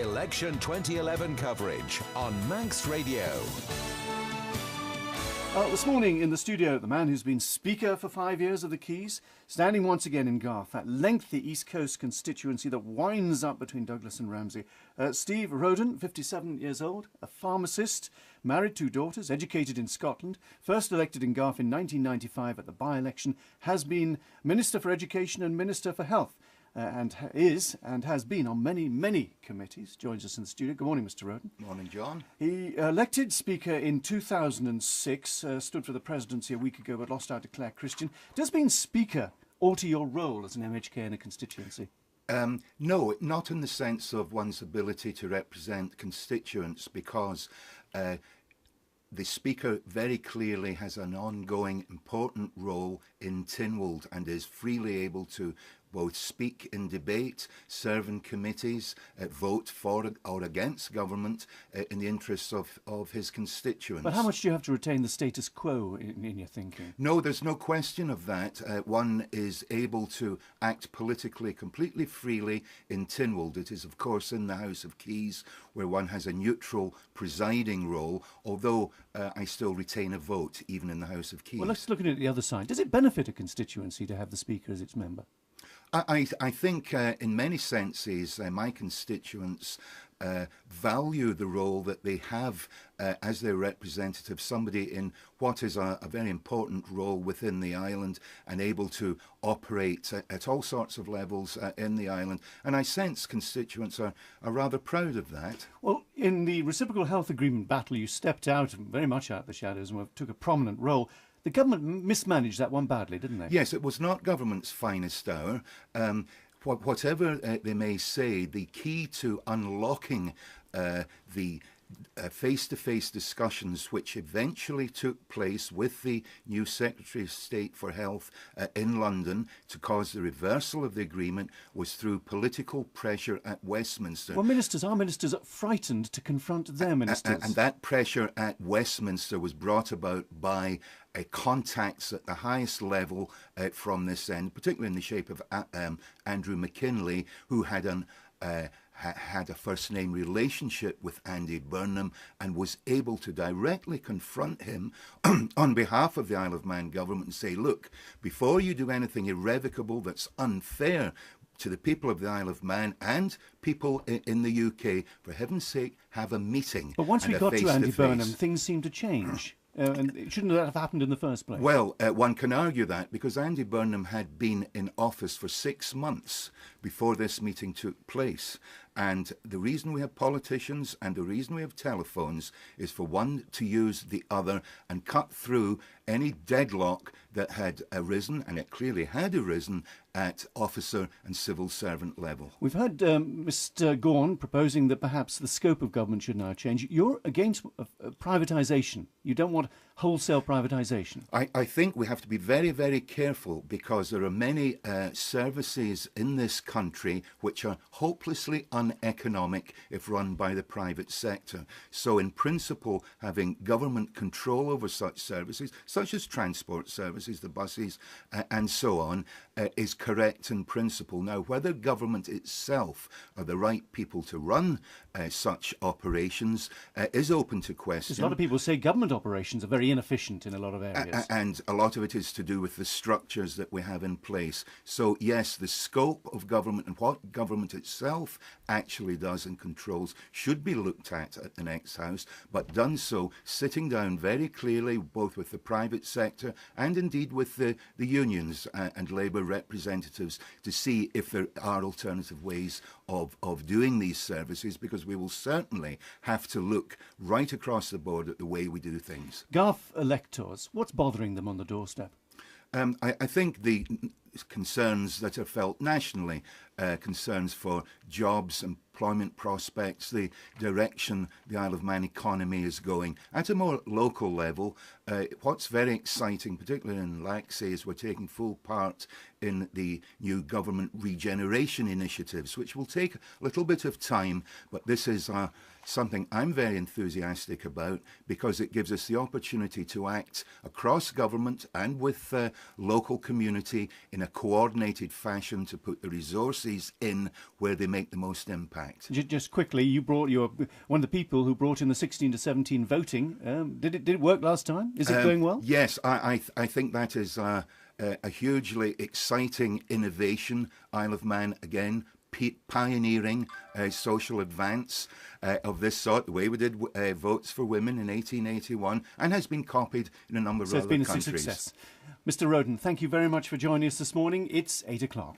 Election 2011 coverage on Manx Radio. This morning in the studio, the man who's been Speaker for 5 years of the Keys, standing once again in Garff, that lengthy East Coast constituency that winds up between Douglas and Ramsey. Steve Rodan, 57 years old, a pharmacist, married, 2 daughters, educated in Scotland, first elected in Garff in 1995 at the by-election, has been Minister for Education and Minister for Health. And has been on many committees. Joins us in the studio. Good morning, Mr. Rodan. Morning, John. He elected Speaker in 2006, stood for the presidency a week ago, but lost out to Claire Christian. Does being Speaker alter your role as an MHK in a constituency? No, not in the sense of one's ability to represent constituents, because the Speaker very clearly has an ongoing important role in Tynwald and is freely able to both speak in debate, serve in committees, vote for or against government in the interests of his constituents. But how much do you have to retain the status quo in your thinking? No, there's no question of that. One is able to act politically completely freely in Tynwald. It is, of course, in the House of Keys where one has a neutral presiding role, although I still retain a vote even in the House of Keys. Well, let's look at it at the other side. Does it benefit a constituency to have the Speaker as its member? I think in many senses my constituents value the role that they have as their representative, somebody in what is a very important role within the island and able to operate at all sorts of levels in the island. And I sense constituents are rather proud of that. Well, in the reciprocal health agreement battle, you stepped out, very much out of the shadows, and took a prominent role. The government mismanaged that one badly, didn't they? Yes, it was not government's finest hour. Whatever they may say, the key to unlocking the face-to-face discussions which eventually took place with the new Secretary of State for Health in London to cause the reversal of the agreement was through political pressure at Westminster. Well, our ministers are frightened to confront their ministers. And that pressure at Westminster was brought about by contacts at the highest level from this end, particularly in the shape of Andrew McKinley, who had had a first-name relationship with Andy Burnham and was able to directly confront him on behalf of the Isle of Man government and say, look, before you do anything irrevocable that's unfair to the people of the Isle of Man and people in the UK, for heaven's sake, have a meeting. But once we got to Andy Burnham, things seemed to change. And shouldn't that have happened in the first place? Well, one can argue that because Andy Burnham had been in office for 6 months before this meeting took place. And the reason we have politicians and the reason we have telephones is for one to use the other and cut through any deadlock that had arisen, and it clearly had arisen, at officer and civil servant level. We've had Mr Gorn proposing that perhaps the scope of government should now change. You're against privatisation. You don't want wholesale privatisation. I think we have to be very, very careful because there are many services in this country which are hopelessly uneconomic if run by the private sector. So in principle, having government control over such services, such as transport services, the buses and so on, is correct in principle. Now, whether government itself are the right people to run such operations is open to question. Because a lot of people say government operations are very inefficient in a lot of areas. And a lot of it is to do with the structures that we have in place. So, yes, the scope of government and what government itself actually does and controls should be looked at the next House, but done so sitting down very clearly both with the private sector and indeed with the unions and Labour representatives to see if there are alternative ways of doing these services, because we will certainly have to look right across the board at the way we do things. Garff electors, what's bothering them on the doorstep? I think the concerns that are felt nationally, concerns for jobs, employment prospects, the direction the Isle of Man economy is going. At a more local level, what's very exciting, particularly in Laxey, is we're taking full part in the new government regeneration initiatives, which will take a little bit of time, but this is something I'm very enthusiastic about because it gives us the opportunity to act across government and with local community in a coordinated fashion to put the resources in where they make the most impact. impact. Just quickly, you're one of the people who brought in the 16 to 17 voting. Did it work last time? Is it going well? Yes, I think that is a hugely exciting innovation. Isle of Man again pioneering social advance of this sort, the way we did votes for women in 1881, and has been copied in a number of other countries. So it's been a success. Mr. Rodan, thank you very much for joining us this morning. It's 8 o'clock.